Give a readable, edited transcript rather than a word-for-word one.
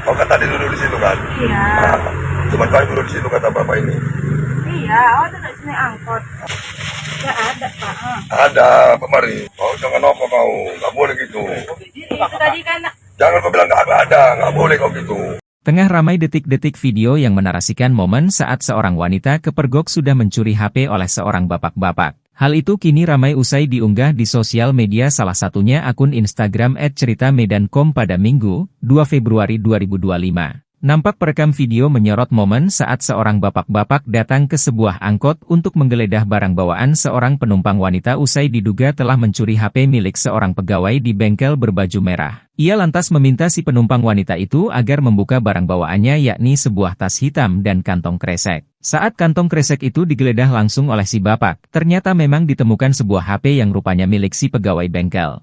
Oh, kata dia duduk di situ kan? Iya. Cuman kau duduk di situ kata bapak ini. Iya, oh duduk sini angkot. Nggak ada, Pak. Ada kemari. Oh, jangan apa kau, nggak boleh gitu. Itu tadi kan Jangan kau bilang nggak ada, nggak boleh kau gitu. Tengah ramai detik-detik video yang menarasikan momen saat seorang wanita kepergok sudah mencuri HP oleh seorang bapak-bapak. Hal itu kini ramai usai diunggah di sosial media, salah satunya akun Instagram @ceritamedan.com pada Minggu, 2 Februari 2025. Nampak perekam video menyorot momen saat seorang bapak-bapak datang ke sebuah angkot untuk menggeledah barang bawaan seorang penumpang wanita usai diduga telah mencuri HP milik seorang pegawai di bengkel berbaju merah. Ia lantas meminta si penumpang wanita itu agar membuka barang bawaannya, yakni sebuah tas hitam dan kantong kresek. Saat kantong kresek itu digeledah langsung oleh si bapak, ternyata memang ditemukan sebuah HP yang rupanya milik si pegawai bengkel.